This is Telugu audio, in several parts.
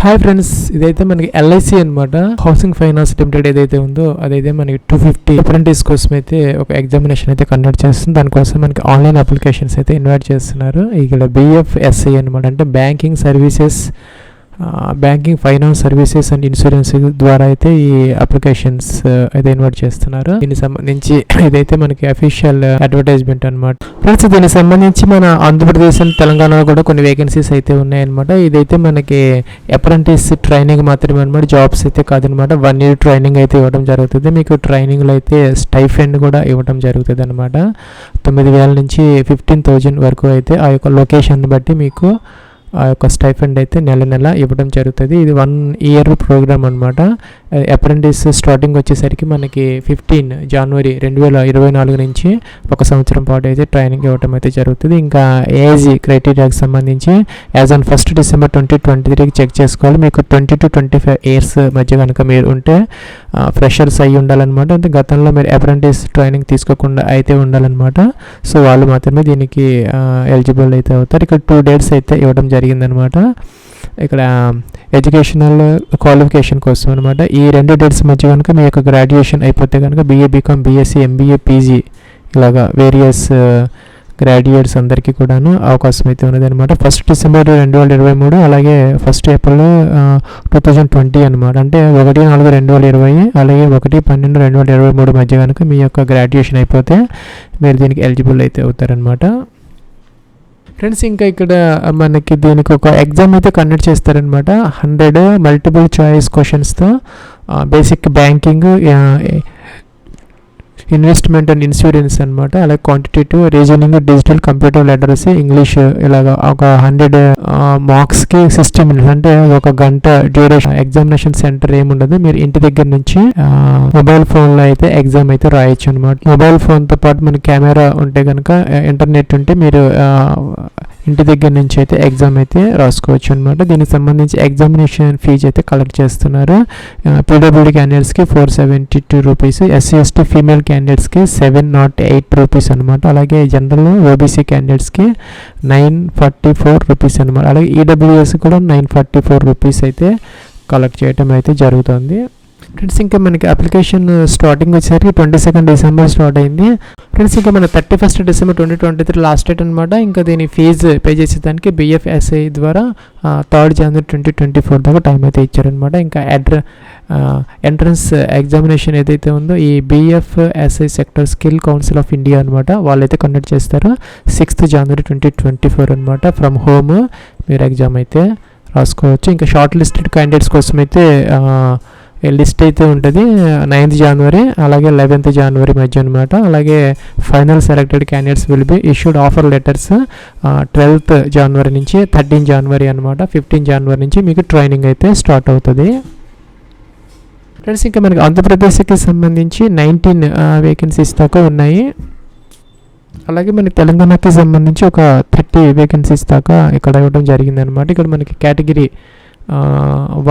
హాయ్ ఫ్రెండ్స్, ఇదైతే మనకి ఎల్ఐసి అనమాట. హౌసింగ్ ఫైనాన్స్ లిమిటెడ్ ఏదైతే ఉందో అదైతే మనకి 250 అప్రెంటిస్ కోసం అయితే ఒక ఎగ్జామినేషన్ అయితే కండక్ట్ చేస్తుంది. దానికోసం మనకి ఆన్లైన్ అప్లికేషన్స్ అయితే ఇన్వైట్ చేస్తున్నారు. ఇక్కడ BFSI అనమాట, అంటే banking services, banking finance services and insurance ద్వారా అయితే ఈ అప్లికేషన్స్ అయితే ఇన్వైట్ చేస్తున్నారు. దీనికి సంబంధించి ఇదైతే మనకి అఫీషియల్ అడ్వర్టైజ్మెంట్ అనమాట. ఫ్రెండ్స్, దీనికి సంబంధించి మన ఆంధ్రప్రదేశ్ అండ్ తెలంగాణలో కూడా కొన్ని వేకెన్సీస్ అయితే ఉన్నాయన్నమాట. ఇదైతే మనకి అప్రెంటిస్ ట్రైనింగ్ మాత్రమే అనమాట, జాబ్స్ అయితే కాదనమాట. 1 year ట్రైనింగ్ అయితే ఇవ్వడం జరుగుతుంది. మీకు ట్రైనింగ్లో అయితే స్టైఫండ్ కూడా ఇవ్వడం జరుగుతుంది అనమాట. 9,000 నుంచి 15,000 వరకు అయితే ఆ యొక్క లొకేషన్ బట్టి మీకు ఆ యొక్క స్టైఫండ్ అయితే నెల ఇవ్వడం జరుగుతుంది. ఇది 1 year ప్రోగ్రామ్ అనమాట. అప్రెంటిస్ స్టార్టింగ్ వచ్చేసరికి మనకి 15 January 2024 నుంచి 1 సంవత్సరం పాటు అయితే ట్రైనింగ్ ఇవ్వడం అయితే జరుగుతుంది. ఇంకా ఏజ్ క్రైటీరియాకి సంబంధించి as on 1st December 2023 check చేసుకోవాలి. మీకు 20 to 25 years మధ్య కనుక మీరు ఉంటే ఫ్రెషర్స్ అయ్యి ఉండాలన్నమాట. అంటే గతంలో మీరు అప్రెంటిస్ ట్రైనింగ్ తీసుకోకుండా అయితే ఉండాలన్నమాట. సో వాళ్ళు మాత్రమే దీనికి ఎలిజిబుల్ అయితే అవుతారు. ఇక్కడ 2 dates అయితే ఇవ్వడం జరిగిందనమాట. ఇక్కడ ఎడ్యుకేషనల్ క్వాలిఫికేషన్ కోసం అనమాట. ఈ 2 dates మధ్య కనుక మీ యొక్క గ్రాడ్యుయేషన్ అయిపోతే కనుక BA, BCom, BSc, MBA, PG ఇలాగా వేరియస్ గ్రాడ్యుయేట్స్ అందరికీ కూడాను అవకాశం అయితే ఉన్నదనమాట. 1st December 2023 అలాగే 1st April 2020 అనమాట. అంటే 1/4/2020 అలాగే 1/12/2023 మధ్య కనుక మీ యొక్క గ్రాడ్యుయేషన్ అయిపోతే మీరు దీనికి ఎలిజిబుల్ అయితే అవుతారనమాట. ఫ్రెండ్స్, ఇంకా ఇక్కడ మనకి దీనికి ఒక ఎగ్జామ్ అయితే కండక్ట్ చేస్తారనమాట. 100 multiple choice క్వశ్చన్స్తో basic banking, investment and insurance అనమాట. అలాగే quantitative, reasoning, digital, computer literacy, English ఇలాగా ఒక 100 మార్క్స్కి 60 minutes అంటే 1 గంట డ్యూరేషన్. ఎగ్జామినేషన్ సెంటర్ ఏముండదు, మీరు ఇంటి దగ్గర నుంచి మొబైల్ ఫోన్లో అయితే ఎగ్జామ్ అయితే రాయొచ్చు అనమాట. మొబైల్ ఫోన్తో పాటు మనకి కెమెరా ఉంటే కనుక, ఇంటర్నెట్ ఉంటే మీరు ఇంటి దగ్గర నుంచి అయితే ఎగ్జామ్ అయితే రాసుకోవచ్చు అనమాట. దీనికి సంబంధించి ఎగ్జామినేషన్ ఫీజు అయితే కలెక్ట్ చేస్తున్నారు. PWD క్యాండిడేట్స్కి 472 రూపీస్, SC ST ఫీమేల్ క్యాండిడేట్స్కి 708 రూపీస్ అనమాట. అలాగే జనరల్ OBC క్యాండిడేట్స్కి 944 రూపీస్ అనమాట. అలాగే EWS కూడా 944 రూపీస్ అయితే కలెక్ట్ చేయడం అయితే జరుగుతుంది. ఫ్రెండ్స్, ఇంకా మనకి అప్లికేషన్ స్టార్టింగ్ వచ్చేసరికి 22nd December స్టార్ట్ అయింది. ఫ్రెండ్స్, ఇంకా మన 31st December 2023 లాస్ట్ డేట్ అనమాట. ఇంకా దీని ఫీజు పే చేసేదానికి BFSI ద్వారా 3rd January 2024 దాకా టైం అయితే ఇచ్చారనమాట. ఇంకా ఎంట్రన్స్ ఎగ్జామినేషన్ ఏదైతే ఉందో ఈ BFSI sector skill council of India అనమాట, వాళ్ళైతే కండక్ట్ చేస్తారు. 6th January 2024 అనమాట. ఫ్రమ్ హోమ్ మీరు ఎగ్జామ్ అయితే రాసుకోవచ్చు. ఇంకా షార్ట్ లిస్టెడ్ క్యాండిడేట్స్ కోసం అయితే లిస్ట్ అయితే ఉంటుంది 9th January అలాగే 11th January మధ్య అనమాట. అలాగే final selected candidates will be issued offer letters 12th January నుంచి 13th January అనమాట. 15th January నుంచి మీకు ట్రైనింగ్ అయితే స్టార్ట్ అవుతుంది. ఫ్రెండ్స్, ఇంకా మనకి ఆంధ్రప్రదేశ్కి సంబంధించి 19 వేకెన్సీస్ దాకా ఉన్నాయి. అలాగే మనకి తెలంగాణకి సంబంధించి ఒక 30 వేకెన్సీస్ దాకా ఇక్కడ ఇవ్వడం జరిగింది అనమాట. ఇక్కడ మనకి కేటగిరీ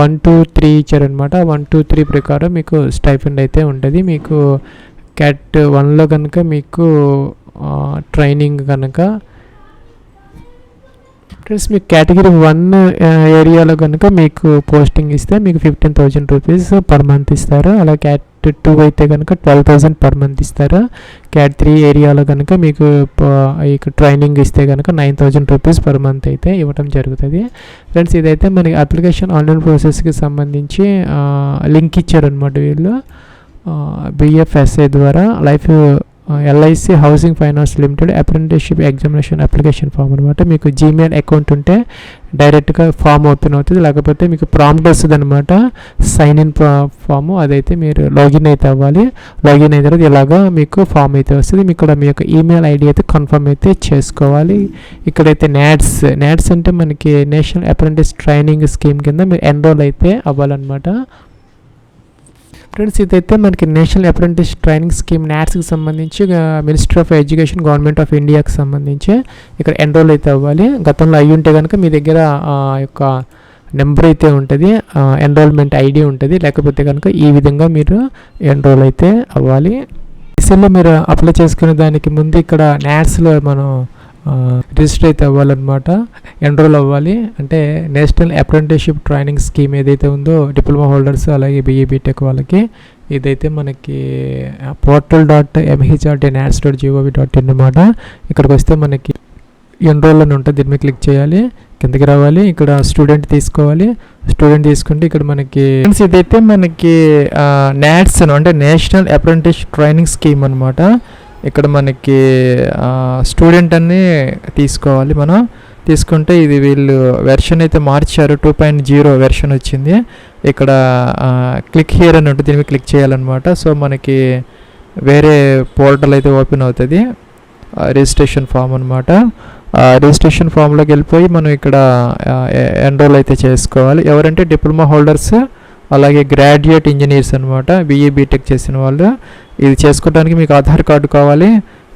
1 to 3 ఇచ్చారనమాట. 1 to 3 ప్రకారం మీకు స్టైఫండ్ అయితే ఉంటుంది. మీకు CAT 1లో కనుక మీకు ట్రైనింగ్ కనుక ప్లస్ మీకు కేటగిరీ 1 ఏరియాలో కనుక మీకు పోస్టింగ్ ఇస్తే మీకు 15,000 రూపీస్ పర్ మంత్ ఇస్తారు. అలా CAT 2 అయితే కనుక 12,000 పర్ మంత్ ఇస్తారు. CAT 3 ఏరియాలో కనుక మీకు ట్రైనింగ్ ఇస్తే కనుక 9,000 రూపీస్ పర్ మంత్ అయితే ఇవ్వడం జరుగుతుంది. ఫ్రెండ్స్, ఇదైతే మనకి అప్లికేషన్ ఆన్లైన్ ప్రాసెస్కి సంబంధించి లింక్ ఇచ్చారనమాట వీళ్ళు BFSI ద్వారా. LIC housing finance limited apprenticeship examination application form అనమాట. మీకు Gmail అకౌంట్ ఉంటే డైరెక్ట్గా ఫామ్ ఓపెన్ అవుతుంది, లేకపోతే మీకు ప్రాంప్ట్ వస్తుంది అనమాట, సైన్ ఇన్ ఫాము. అదైతే మీరు లాగిన్ అయితే అవ్వాలి. లాగిన్ అయిన తర్వాత ఇలాగా మీకు ఫామ్ అయితే వస్తుంది. మీకు ఇక్కడ మీ యొక్క ఈమెయిల్ ID అయితే కన్ఫర్మ్ అయితే చేసుకోవాలి. ఇక్కడైతే NATS అంటే మనకి నేషనల్ అప్రెంటిస్ ట్రైనింగ్ స్కీమ్ కింద మీరు ఎన్రోల్ అయితే అవ్వాలన్నమాట. ఫ్రెండ్స్, ఇదైతే మనకి నేషనల్ అప్రెంటిస్ ట్రైనింగ్ స్కీమ్ NATSకి సంబంధించి ministry of education government of ఇండియాకి సంబంధించి ఇక్కడ ఎన్రోల్ అయితే అవ్వాలి. గతంలో అయ్యి ఉంటే కనుక మీ దగ్గర యొక్క నెంబర్ అయితే ఉంటుంది, ఎన్రోల్మెంట్ ID ఉంటుంది. లేకపోతే కనుక ఈ విధంగా మీరు ఎన్రోల్ అయితే అవ్వాలి. లో మీరు అప్లై చేసుకునే దానికి ముందు ఇక్కడ NATSలో మనం రిజిస్టర్ అయితే అవ్వాలన్నమాట, ఎన్రోల్ అవ్వాలి. అంటే నేషనల్ అప్రెంటిస్షిప్ ట్రైనింగ్ స్కీమ్ ఏదైతే ఉందో డిప్లొమా హోల్డర్స్ అలాగే BE BTech వాళ్ళకి, ఇదైతే మనకి portal.mh.nats.gov.in అన్నమాట. ఇక్కడికి వస్తే మనకి ఎన్రోల్ అని ఉంటుంది, దీని మీద క్లిక్ చేయాలి, కిందకి రావాలి, ఇక్కడ స్టూడెంట్ తీసుకోవాలి. స్టూడెంట్ తీసుకుంటే ఇక్కడ మనకి ఇదైతే మనకి నాట్స్ అంటే నేషనల్ అప్రెంటిస్షిప్ ట్రైనింగ్ స్కీమ్ అనమాట. ఇక్కడ మనకి స్టూడెంట్ అన్ని తీసుకోవాలి. మనం తీసుకుంటే ఇది వీళ్ళు వెర్షన్ అయితే మార్చారు, 2.0 వెర్షన్ వచ్చింది. ఇక్కడ క్లిక్ హియర్ అని ఉంటుంది, దీని మీద క్లిక్ చేయాలన్నమాట. సో మనకి వేరే పోర్టల్ అయితే ఓపెన్ అవుతుంది, రిజిస్ట్రేషన్ ఫామ్ అనమాట. రిజిస్ట్రేషన్ ఫామ్లోకి వెళ్ళిపోయి మనం ఇక్కడ ఎన్రోల్ అయితే చేసుకోవాలి. ఎవరంటే డిప్లొమా హోల్డర్స్ అలాగే గ్రాడ్యుయేట్ ఇంజనీర్స్ అనమాట, BE BTech చేసిన వాళ్ళు. ఇది చేసుకోవడానికి మీకు ఆధార్ కార్డు కావాలి,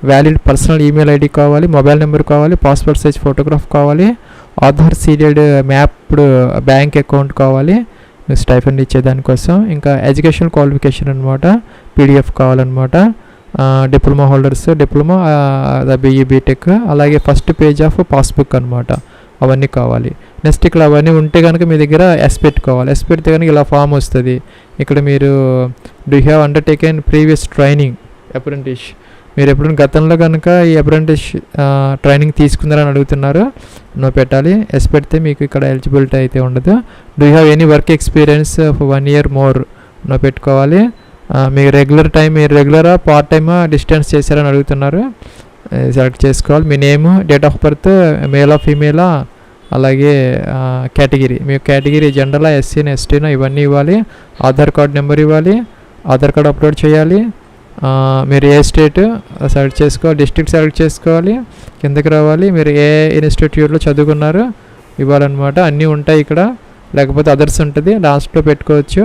వ్యాలిడ్ పర్సనల్ ఈమెయిల్ ID కావాలి, మొబైల్ నెంబర్ కావాలి, పాస్పోర్ట్ సైజ్ ఫోటోగ్రాఫ్ కావాలి, Aadhaar seeded mapped bank account కావాలి స్టైఫండ్ ఇచ్చేదానికోసం. ఇంకా ఎడ్యుకేషన్ క్వాలిఫికేషన్ అనమాట, PDF కావాలన్నమాట. Diploma holders diploma BE BTech, అలాగే ఫస్ట్ పేజ్ ఆఫ్ పాస్బుక్ అనమాట, అవన్నీ కావాలి. నెక్స్ట్ ఇక్కడ అవన్నీ ఉంటే కనుక మీ దగ్గర ఎస్ పెట్టుకోవాలి. ఎస్ పెడితే కనుక ఇలా ఫామ్ వస్తుంది. ఇక్కడ మీరు do have undertaken previous training apprentice, మీరు ఎప్పుడైనా గతంలో కనుక ఈ అప్రెంటిస్ ట్రైనింగ్ తీసుకున్నారని అడుగుతున్నారు, నో పెట్టాలి. ఎస్ పెడితే మీకు ఇక్కడ ఎలిజిబిలిటీ అయితే ఉండదు. Do have any work experience for 1 year more, no పెట్టుకోవాలి. మీరు రెగ్యులరా పార్ట్ టైమా డిస్టెన్స్ చేశారని అడుగుతున్నారు, సెలెక్ట్ చేసుకోవాలి. మీ నేమ్, డేట్ ఆఫ్ బర్త్, మేలా ఫీమేలా, అలాగే కేటగిరీ, మీ కేటగిరీ జనరలా SC ST ఇవన్నీ ఇవ్వాలి. ఆధార్ కార్డ్ నెంబర్ ఇవ్వాలి, ఆధార్ కార్డ్ అప్లోడ్ చేయాలి. మీరు ఏ స్టేట్ సెలెక్ట్ చేసుకోవాలి, డిస్ట్రిక్ట్ సెలెక్ట్ చేసుకోవాలి, కిందకి రావాలి. మీరు ఏ ఇన్స్టిట్యూట్లో చదువుకున్నారు ఇవ్వాలన్నమాట. అన్నీ ఉంటాయి ఇక్కడ, లేకపోతే అదర్స్ ఉంటుంది, లాస్ట్లో పెట్టుకోవచ్చు.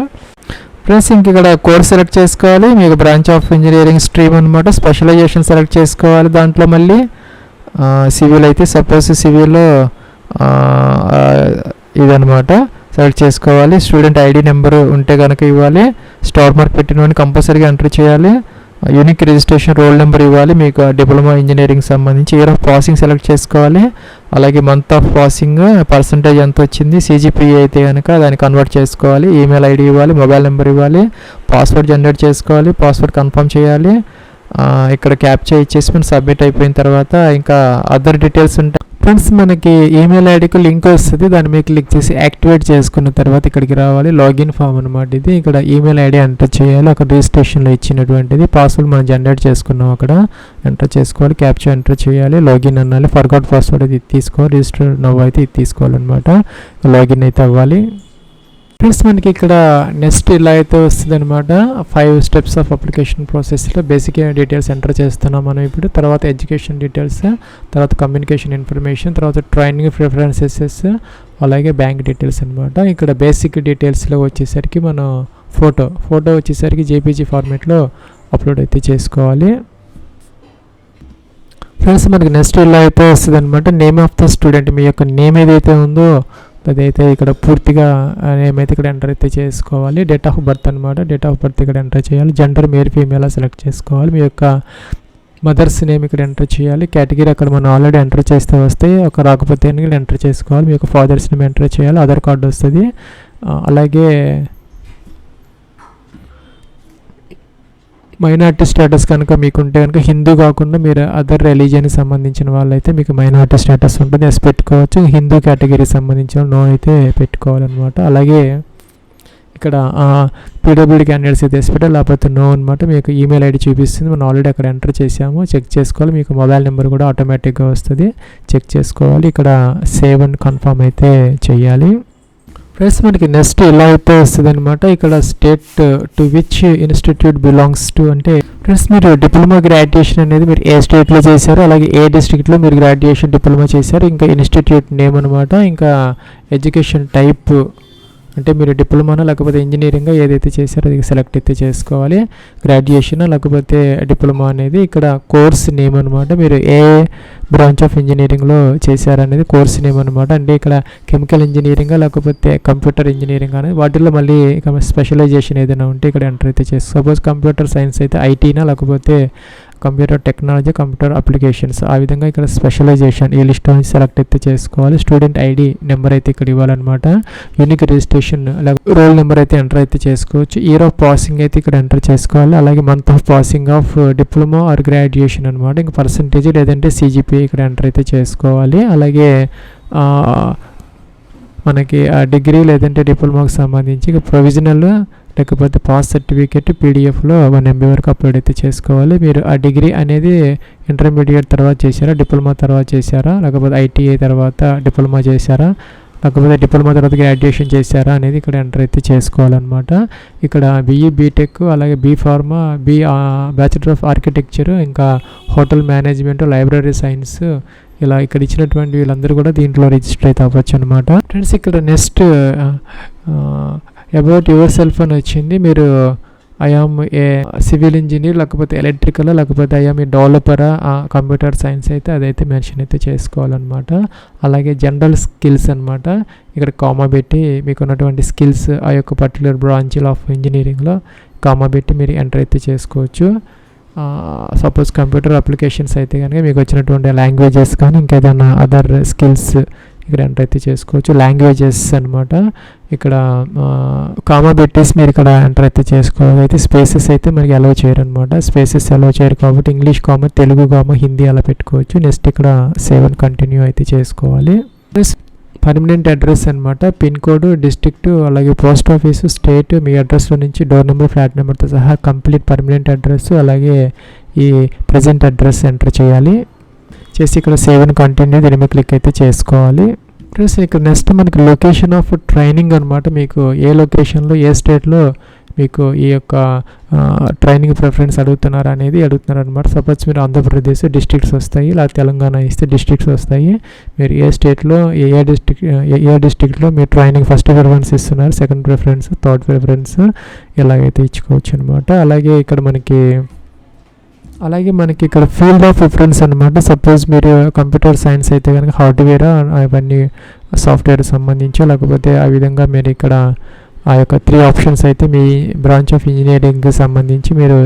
ఫ్రెండ్స్ ఇంక ఇక్కడ కోర్స్ సెలెక్ట్ చేసుకోవాలి, మీకు బ్రాంచ్ ఆఫ్ ఇంజనీరింగ్ స్ట్రీమ్ అనమాట. స్పెషలైజేషన్ సెలెక్ట్ చేసుకోవాలి. దాంట్లో మళ్ళీ సివిల్ అయితే సపోజ్ సివిల్లో ఇదనమాట సెలెక్ట్ చేసుకోవాలి. స్టూడెంట్ ID నెంబర్ ఉంటే కనుక ఇవ్వాలి. స్టార్ మార్క్ పెట్టినవన్నీ కంపల్సరీగా ఎంటర్ చేయాలి. యూనిక్ రిజిస్ట్రేషన్ రోల్ నెంబర్ ఇవ్వాలి, మీకు డిప్లొమా ఇంజనీరింగ్ సంబంధించి. ఇయర్ ఆఫ్ పాసింగ్ సెలెక్ట్ చేసుకోవాలి, అలాగే మంత్ ఆఫ్ పాసింగ్, పర్సంటేజ్ ఎంత వచ్చింది, CGPA అయితే కనుక దాన్ని కన్వర్ట్ చేసుకోవాలి. ఈమెయిల్ ID ఇవ్వాలి, మొబైల్ నెంబర్ ఇవ్వాలి, పాస్వర్డ్ జనరేట్ చేసుకోవాలి, పాస్వర్డ్ కన్ఫర్మ్ చేయాలి. ఇక్కడ క్యాప్చా ఇచ్చేసి మనం సబ్మిట్ అయిపోయిన తర్వాత ఇంకా అదర్ డీటెయిల్స్ ఉంటాయి. ఫ్రెండ్స్ మనకి ఈమెయిల్ ఐడికి లింక్ వస్తుంది, దాన్ని మీద క్లిక్ చేసి యాక్టివేట్ చేసుకున్న తర్వాత ఇక్కడికి రావాలి. లాగిన్ ఫామ్ అనమాట ఇది. ఇక్కడ ఈమెయిల్ ఐడి ఎంటర్ చేయాలి, అక్కడ రిజిస్ట్రేషన్లో ఇచ్చినటువంటిది. పాస్వర్డ్ మనం జనరేట్ చేసుకున్నాం, అక్కడ ఎంటర్ చేసుకోవాలి, క్యాప్చా ఎంటర్ చేయాలి, లాగిన్ అనాలి. ఫర్గాట్ పాస్వర్డ్ ఇది తీసుకోవాలి, రిజిస్టర్ నవ్వు అయితే ఇది తీసుకోవాలన్నమాట. లాగిన్ అయితే అవ్వాలి. ఫ్రెండ్స్ మనకి ఇక్కడ నెక్స్ట్ ఇలా అయితే వస్తుంది అనమాట. 5 steps ఆఫ్ అప్లికేషన్ ప్రాసెస్లో బేసిక్ డీటెయిల్స్ ఎంటర్ చేస్తున్నాం మనం ఇప్పుడు. తర్వాత ఎడ్యుకేషన్ డీటెయిల్స్, తర్వాత కమ్యూనికేషన్ ఇన్ఫర్మేషన్, తర్వాత ట్రైనింగ్ ప్రిఫరెన్సెస్, అలాగే బ్యాంక్ డీటెయిల్స్ అనమాట. ఇక్కడ బేసిక్ డీటెయిల్స్లో వచ్చేసరికి మనం ఫోటో వచ్చేసరికి JPG ఫార్మేట్లో అప్లోడ్ అయితే చేసుకోవాలి. ఫ్రెండ్స్ మనకి నెక్స్ట్ ఇలా అయితే వస్తుంది అనమాట. నేమ్ ఆఫ్ ద స్టూడెంట్, మీ యొక్క నేమ్ ఏదైతే ఉందో అదైతే ఇక్కడ పూర్తిగా నేమ్ అయితే ఇక్కడ ఎంటర్ అయితే చేసుకోవాలి. డేట్ ఆఫ్ బర్త్ అనమాట, డేట్ ఆఫ్ బర్త్ ఇక్కడ ఎంటర్ చేయాలి. జెండర్ మేల్ ఫీమేల్ సెలెక్ట్ చేసుకోవాలి. మీ యొక్క మదర్స్ నేమ్ ఇక్కడ ఎంటర్ చేయాలి. కేటగిరీ అక్కడ మనం ఆల్రెడీ ఎంటర్ చేస్తే వస్తే, ఒక రాకపోతే ఇక్కడ ఎంటర్ చేసుకోవాలి. మీ యొక్క ఫాదర్స్ నేమ్ ఎంటర్ చేయాలి, ఆధార్ కార్డు వస్తుంది. అలాగే మైనారిటీ స్టేటస్ కనుక మీకుంటే కనుక హిందూ కాకుండా మీరు అదర్ రిలీజియన్కి సంబంధించిన వాళ్ళైతే మీకు మైనారిటీ స్టేటస్ ఉంటుంది, ఎస్ పెట్టుకోవచ్చు. హిందూ కేటగిరీకి సంబంధించిన నో అయితే పెట్టుకోవాలన్నమాట. అలాగే ఇక్కడ PWD క్యాండిడేట్స్ అయితే ఎస్ పెట్టాలి, లేకపోతే నో అనమాట. మీకు ఈమెయిల్ ID చూపిస్తుంది, మనం ఆల్రెడీ అక్కడ ఎంటర్ చేసాము, చెక్ చేసుకోవాలి. మీకు మొబైల్ నెంబర్ కూడా ఆటోమేటిక్గా వస్తుంది, చెక్ చేసుకోవాలి. ఇక్కడ సేవ్ అండ్ కన్ఫర్మ్ అయితే చేయాలి. ఫ్రెండ్స్ మనకి నెక్స్ట్ ఇలా అయితే వస్తుంది అనమాట. ఇక్కడ state to which institute belongs to అంటే ఫ్రెండ్స్ మీరు డిప్లొమా గ్రాడ్యుయేషన్ అనేది మీరు ఏ స్టేట్లో చేశారు, అలాగే ఏ డిస్ట్రిక్ట్లో మీరు గ్రాడ్యుయేషన్ డిప్లొమా చేశారు, ఇంకా ఇన్స్టిట్యూట్ నేమ్ అనమాట. ఇంకా ఎడ్యుకేషన్ టైప్ అంటే మీరు డిప్లొమానా లేకపోతే ఇంజనీరింగ్ ఏదైతే చేశారో అది సెలెక్ట్ అయితే చేసుకోవాలి. గ్రాడ్యుయేషన్ లేకపోతే డిప్లొమా అనేది ఇక్కడ కోర్స్ నేమ్ అనమాట. మీరు ఏ బ్రాంచ్ ఆఫ్ ఇంజనీరింగ్లో చేశారనేది కోర్స్ నేమ్ అనమాట. అంటే ఇక్కడ కెమికల్ ఇంజనీరింగ్ లేకపోతే కంప్యూటర్ ఇంజనీరింగ్ అనేది వాటిల్లో మళ్ళీ స్పెషలైజేషన్ ఏదైనా ఉంటే ఇక్కడ ఎంటర్ అయితే చేసుకో. సపోజ్ కంప్యూటర్ సైన్స్ అయితే ITనా లేకపోతే కంప్యూటర్ టెక్నాలజీ, కంప్యూటర్ అప్లికేషన్స్, ఆ విధంగా ఇక్కడ స్పెషలైజేషన్ ఈ లిస్ట్ నుంచి సెలెక్ట్ అయితే చేసుకోవాలి. స్టూడెంట్ ఐడి నెంబర్ అయితే ఇక్కడ ఇవ్వాలన్నమాట. యూనిక్ రిజిస్ట్రేషన్ రోల్ నెంబర్ అయితే ఎంటర్ అయితే చేసుకోవచ్చు. ఇయర్ ఆఫ్ పాసింగ్ అయితే ఇక్కడ ఎంటర్ చేసుకోవాలి. అలాగే month of passing of diploma or graduation అనమాట. ఇంకా పర్సంటేజ్ లేదంటే CGPA ఇక్కడ ఎంటర్ అయితే చేసుకోవాలి. అలాగే మనకి డిగ్రీ లేదంటే డిప్లొమాకి సంబంధించి ప్రొవిజనల్ లేకపోతే పాస్ సర్టిఫికేట్ PDFలో 1 MB వరకు అప్లోడ్ అయితే చేసుకోవాలి. మీరు ఆ డిగ్రీ అనేది ఇంటర్మీడియట్ తర్వాత చేశారా, డిప్లొమా తర్వాత చేశారా, లేకపోతే ITI తర్వాత డిప్లొమా చేశారా, లేకపోతే డిప్లొమా తర్వాత గ్రాడ్యుయేషన్ చేశారా అనేది ఇక్కడ ఎంటర్ అయితే చేసుకోవాలన్నమాట. ఇక్కడ BE BTech, అలాగే B.Pharma, బ్యాచిలర్ ఆఫ్ ఆర్కిటెక్చర్, ఇంకా హోటల్ మేనేజ్మెంట్, లైబ్రరీ సైన్స్, ఇలా ఇక్కడ ఇచ్చినటువంటి వీళ్ళందరూ కూడా దీంట్లో రిజిస్టర్ అయితే అవ్వచ్చు అనమాట. ఫ్రెండ్స్ ఇక్కడ నెక్స్ట్ అబౌట్ యువర్ సెల్ఫ్ అని వచ్చింది. మీరు ఐఆమ్ ఏ సివిల్ ఇంజనీర్, లేకపోతే ఎలక్ట్రికల్, లేకపోతే ఐఆమ్ ఏ డెవలపరా, కంప్యూటర్ సైన్స్ అయితే అదైతే మెన్షన్ అయితే చేసుకోవాలన్నమాట. అలాగే జనరల్ స్కిల్స్ అనమాట. ఇక్కడ కామా పెట్టి మీకు ఉన్నటువంటి స్కిల్స్ ఆ యొక్క పర్టికులర్ బ్రాంచ్లో ఆఫ్ ఇంజనీరింగ్లో కామా పెట్టి మీరు ఎంటర్ అయితే చేసుకోవచ్చు. సపోజ్ కంప్యూటర్ అప్లికేషన్స్ అయితే కనుక మీకు వచ్చినటువంటి లాంగ్వేజెస్ కానీ ఇంకేదైనా అదర్ స్కిల్స్ ఇక్కడ ఎంటర్ అయితే చేసుకోవచ్చు. లాంగ్వేజెస్ అనమాట. ఇక్కడ కామా పెట్టేసి మీరు ఇక్కడ ఎంటర్ అయితే చేసుకోవాలి. అయితే స్పేసెస్ అయితే మనకి అలౌ చేయరు అనమాట. స్పేసెస్ అలౌ చేయరు కాబట్టి English comma, Telugu comma, Hindi అలా పెట్టుకోవచ్చు. నెక్స్ట్ ఇక్కడ సేవ్ అండ్ కంటిన్యూ అయితే చేసుకోవాలి. పర్మనెంట్ అడ్రస్ అనమాట. పిన్ కోడ్, డిస్ట్రిక్ట్, అలాగే పోస్ట్ ఆఫీసు, స్టేట్, మీ అడ్రస్లో నుంచి డోర్ నెంబర్, ఫ్లాట్ నెంబర్తో సహా కంప్లీట్ పర్మనెంట్ అడ్రస్, అలాగే ఈ ప్రజెంట్ అడ్రస్ ఎంటర్ చేయాలి. చేసి ఇక్కడ సేవ్ అండ్ కంటిన్యూ దీని మీద క్లిక్ అయితే చేసుకోవాలి. ప్లస్ ఇక్కడ నెక్స్ట్ మనకి లొకేషన్ ఆఫ్ ట్రైనింగ్ అనమాట. మీకు ఏ లొకేషన్లో ఏ స్టేట్లో మీకు ఈ యొక్క ట్రైనింగ్ ప్రిఫరెన్స్ అడుగుతున్నారు అనమాట. సపోజ్ మీరు ఆంధ్రప్రదేశ్ డిస్ట్రిక్ట్స్ వస్తాయి, లేదా తెలంగాణ ఇస్తే డిస్ట్రిక్ట్స్ వస్తాయి. మీరు ఏ స్టేట్లో ఏ డిస్ట్రిక్ట్లో మీరు ట్రైనింగ్ ఫస్ట్ ప్రిఫరెన్స్ ఇస్తున్నారు, సెకండ్ ప్రిఫరెన్స్, థర్డ్ ప్రిఫరెన్స్ ఇలాగైతే ఇచ్చుకోవచ్చు అనమాట. అలాగే మనకి ఇక్కడ ఫీల్డ్ ఆఫ్ ప్రిఫరెన్స్ అనమాట. సపోజ్ మీరు కంప్యూటర్ సైన్స్ అయితే కనుక హార్డ్వేర్ అవన్నీ సాఫ్ట్వేర్ సంబంధించి, లేకపోతే ఆ విధంగా మీరు ఇక్కడ ఆ యొక్క 3 ఆప్షన్స్ అయితే మీ బ్రాంచ్ ఆఫ్ ఇంజనీరింగ్కి సంబంధించి మీరు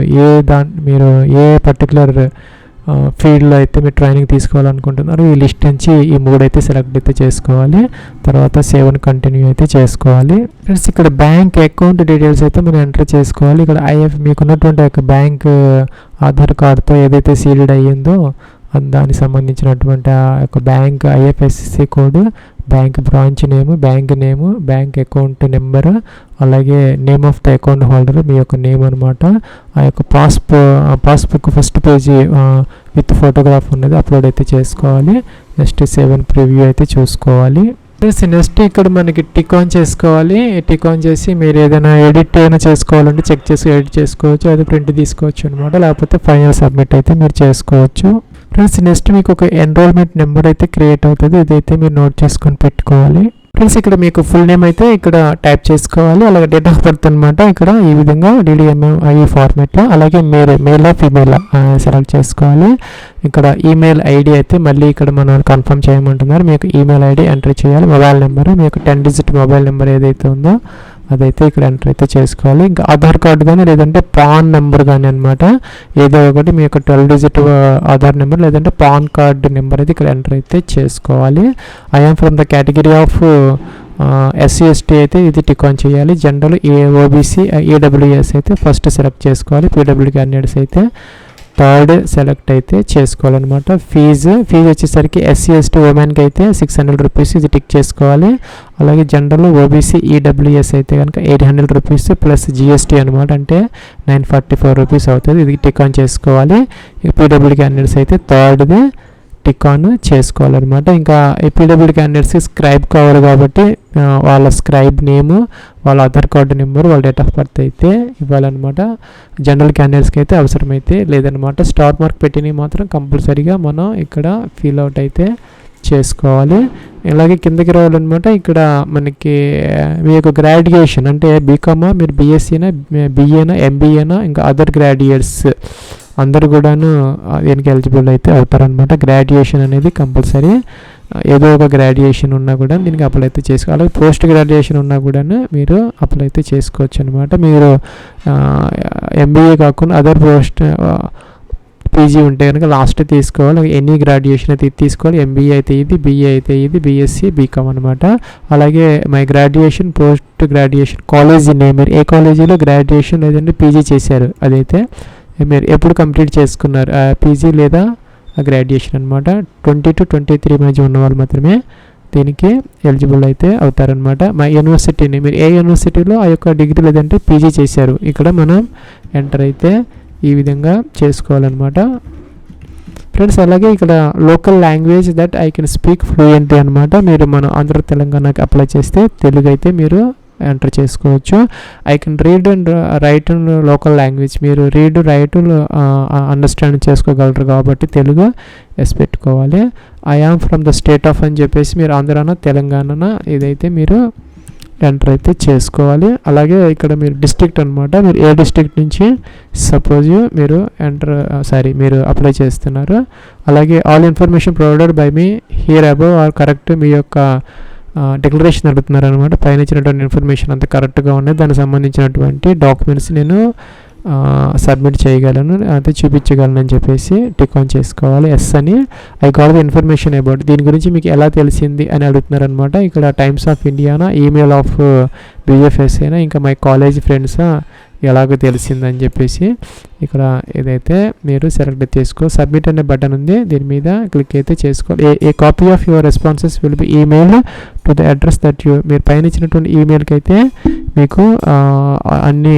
ఏ పర్టికులర్ ఫీల్డ్లో అయితే మీరు ట్రైనింగ్ తీసుకోవాలనుకుంటున్నారు ఈ లిస్ట్ నుంచి ఈ 3 అయితే సెలెక్ట్ అయితే చేసుకోవాలి. తర్వాత సేవ్ అండ్ కంటిన్యూ అయితే చేసుకోవాలి. ఫ్రెండ్స్ ఇక్కడ బ్యాంక్ అకౌంట్ డీటెయిల్స్ అయితే మనం ఎంటర్ చేసుకోవాలి. ఇక్కడ మీకున్నటువంటి యొక్క బ్యాంక్ ఆధార్ కార్డ్తో ఏదైతే సీల్డ్ అయ్యిందో దానికి సంబంధించినటువంటి ఆ యొక్క bank IFSC code, bank branch name, bank account number, అలాగే name of the account holder, మీ యొక్క నేమ్ అనమాట. ఆ యొక్క passbook first page with photograph ఉన్నది అప్లోడ్ అయితే చేసుకోవాలి. నెక్స్ట్ సేవ్ అండ్ ప్రివ్యూ అయితే చూసుకోవాలి. నెక్స్ట్ ఇక్కడ మనకి టిక్ ఆన్ చేసుకోవాలి. టిక్ ఆన్ చేసి మీరు ఏదైనా ఎడిట్ అయినా చేసుకోవాలంటే చెక్ చేసి ఎడిట్ చేసుకోవచ్చు, అది ప్రింట్ తీసుకోవచ్చు అనమాట. లేకపోతే ఫైనల్ సబ్మిట్ అయితే మీరు చేసుకోవచ్చు. ఫ్రెండ్స్ నెక్స్ట్ మీకు ఒక ఎన్రోల్మెంట్ నెంబర్ అయితే క్రియేట్ అవుతుంది, ఇదైతే మీరు నోట్ చేసుకొని పెట్టుకోవాలి. ఫ్రెండ్స్ ఇక్కడ మీకు ఫుల్ నేమ్ అయితే ఇక్కడ టైప్ చేసుకోవాలి. అలాగే డేట్ ఆఫ్ బర్త్ అనమాట. ఇక్కడ ఈ విధంగా DDMI ఫార్మాట్లో, అలాగే మీరు మేల్ ఫీమేల్ సెలెక్ట్ చేసుకోవాలి. ఇక్కడ ఈమెయిల్ ID అయితే మళ్ళీ ఇక్కడ మనం కన్ఫర్మ్ చేయమంటున్నారు. మీకు ఈమెయిల్ ID ఎంటర్ చేయాలి. మొబైల్ నెంబర్, మీకు 10 డిజిట్ మొబైల్ నెంబర్ ఏదైతే ఉందో అదైతే ఇక్కడ ఎంటర్ అయితే చేసుకోవాలి. ఇంకా ఆధార్ కార్డు కానీ లేదంటే పాన్ నెంబర్ కానీ అనమాట. ఏదో ఒకటి మీ యొక్క 12 డిజిట్ ఆధార్ నెంబర్ లేదంటే పాన్ కార్డు నెంబర్ అయితే ఇక్కడ ఎంటర్ అయితే చేసుకోవాలి. I'm from the category of SC/ST అయితే ఇది టిక్ ఆన్ చేయాలి. జనరల్ OBC EWS అయితే ఫస్ట్ సెలెక్ట్ చేసుకోవాలి. PWD క్యాండిడేట్స్ అయితే థర్డ్ సెలెక్ట్ అయితే చేసుకోవాలన్నమాట. ఫీజు వచ్చేసరికి SC/ST ఉమెన్కి అయితే 600 రూపీస్ ఇది టిక్ చేసుకోవాలి. అలాగే జనరల్ OBC EWS అయితే కనుక 800 రూపీస్ ప్లస్ GST అనమాట, అంటే 944 రూపీస్ అవుతుంది. ఇది టిక్ ఆన్ చేసుకోవాలి. PWD క్యాండిడేట్స్ అయితే థర్డ్ది టిక్ ఆన్ చేసుకోవాలన్నమాట. ఇంకా PWD క్యాండిడేట్స్కి స్క్రైబ్ కావాలి కాబట్టి వాళ్ళ స్క్రైబ్ నేము, వాళ్ళ ఆధార్ కార్డు నెంబరు, వాళ్ళ డేట్ ఆఫ్ బర్త్ అయితే ఇవ్వాలన్నమాట. జనరల్ క్యాండిడేట్స్కి అయితే అవసరమైతే లేదనమాట. స్టార్ మార్క్ పెట్టినవి మాత్రం కంపల్సరీగా మనం ఇక్కడ ఫిల్ అవుట్ అయితే చేసుకోవాలి. ఇలాగే కిందకి రావాలన్నమాట. ఇక్కడ మనకి మీ యొక్క గ్రాడ్యుయేషన్ అంటే బీకామా, మీరు BScనా, BAనా, MBAనా, ఇంకా అదర్ గ్రాడ్యుయేట్స్ అందరు కూడాను దీనికి ఎలిజిబుల్ అయితే అవుతారనమాట. గ్రాడ్యుయేషన్ అనేది కంపల్సరీ, ఏదో ఒక గ్రాడ్యుయేషన్ ఉన్నా కూడా దీనికి అప్లై అయితే చేసుకోవాలి. అలాగే పోస్ట్ గ్రాడ్యుయేషన్ ఉన్నా కూడా మీరు అప్లై అయితే చేసుకోవచ్చు అనమాట. మీరు MBA కాకుండా అదర్ పీజీ ఉంటే కనుక లాస్ట్ తీసుకోవాలి. ఎనీ గ్రాడ్యుయేషన్ అయితే ఇది తీసుకోవాలి. ఎంబీఏ అయితే ఇది, బీఏ అయితే ఇది, బీఎస్సీ, బీకామ్ అనమాట. అలాగే my graduation, post graduation college name, మీరు ఏ కాలేజీలో గ్రాడ్యుయేషన్ లేదంటే పీజీ చేశారు అదైతే మీరు ఎప్పుడు కంప్లీట్ చేసుకున్నారు పీజీ లేదా గ్రాడ్యుయేషన్ అనమాట. 20 to 23 మధ్య ఉన్న వాళ్ళు మాత్రమే దీనికి ఎలిజిబుల్ అయితే అవుతారనమాట. మా యూనివర్సిటీని మీరు ఏ యూనివర్సిటీలో ఆ యొక్క డిగ్రీ లేదంటే పీజీ చేశారు ఇక్కడ మనం ఎంటర్ అయితే ఈ విధంగా చేసుకోవాలన్నమాట ఫ్రెండ్స్. అలాగే ఇక్కడ local language that I can speak fluently అనమాట. మీరు మన ఆంధ్ర తెలంగాణకి అప్లై చేస్తే తెలుగు అయితే మీరు ఎంటర్ చేసుకోవచ్చు. I can read and write and local language, మీరు రీడ్ రైట్ అండర్స్టాండ్ చేసుకోగలరు కాబట్టి తెలుగు ఎస్ పెట్టుకోవాలి. I am from the state of అని చెప్పేసి మీరు ఆంధ్రాన తెలంగాణ ఇదైతే మీరు ఎంటర్ అయితే చేసుకోవాలి. అలాగే ఇక్కడ మీరు డిస్ట్రిక్ట్ అనమాట, మీరు ఏ డిస్ట్రిక్ట్ నుంచి సపోజ్ మీరు మీరు అప్లై చేస్తున్నారు. అలాగే all information provided by me here above are correct, మీ యొక్క డిక్లరేషన్ అడుగుతున్నారు అనమాట. పైన ఇచ్చినటువంటి ఇన్ఫర్మేషన్ అంతా కరెక్ట్గా ఉన్నాయి, దానికి సంబంధించినటువంటి డాక్యుమెంట్స్ నేను సబ్మిట్ చేయగలను అయితే చూపించగలను అని చెప్పేసి టిక్ ఆన్ చేసుకోవాలి. ఎస్ అని. I got the information about, దీని గురించి మీకు ఎలా తెలిసింది అని అడుగుతున్నారు అనమాట. ఇక్కడ టైమ్స్ ఆఫ్ ఇండియానా, ఈమెయిల్ ఆఫ్ బీఎఫ్ఎస్ అయినా, ఇంకా మై కాలేజ్ ఫ్రెండ్సా, ఎలాగో తెలిసిందని చెప్పేసి ఇక్కడ ఏదైతే మీరు సెలెక్ట్ చేసుకో. సబ్మిట్ అనే బటన్ ఉంది, దీని మీద క్లిక్ అయితే చేసుకోవాలి. A copy of your responses will be email to the address that మీరు పైన ఇచ్చినటువంటి ఈమెయిల్కి అయితే మీకు అన్ని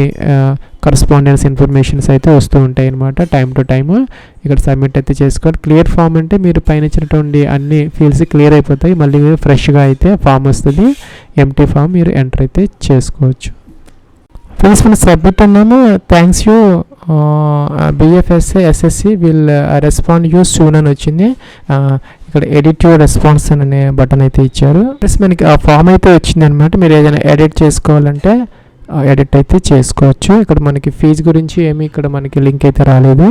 కరస్పాండెన్స్ ఇన్ఫర్మేషన్స్ అయితే వస్తూ ఉంటాయి అన్నమాట టైం టు టైము. ఇక్కడ సబ్మిట్ అయితే చేసుకోవాలి. క్లియర్ ఫామ్ అంటే మీరు పైన ఇచ్చినటువంటి అన్ని ఫీల్డ్స్ క్లియర్ అయిపోతాయి, మళ్ళీ మీరు ఫ్రెష్గా అయితే ఫామ్ వస్తుంది, ఎంటీ ఫామ్ మీరు ఎంటర్ అయితే చేసుకోవచ్చు. ఫ్రెండ్స్ మనం సబ్మిట్ అన్నాము. Thanks you BFSA SSC will respond you soon అని వచ్చింది. ఇక్కడ ఎడిట్ యువర్ రెస్పాన్స్ అనే బటన్ అయితే ఇచ్చారు. ప్లస్ మనకి ఆ ఫామ్ అయితే వచ్చింది అనమాట. మీరు ఏదైనా ఎడిట్ చేసుకోవాలంటే ఎడిట్ అయితే చేసుకోవచ్చు. ఇక్కడ మనకి ఫీజు గురించి ఏమి ఇక్కడ మనకి లింక్ అయితే రాలేదు.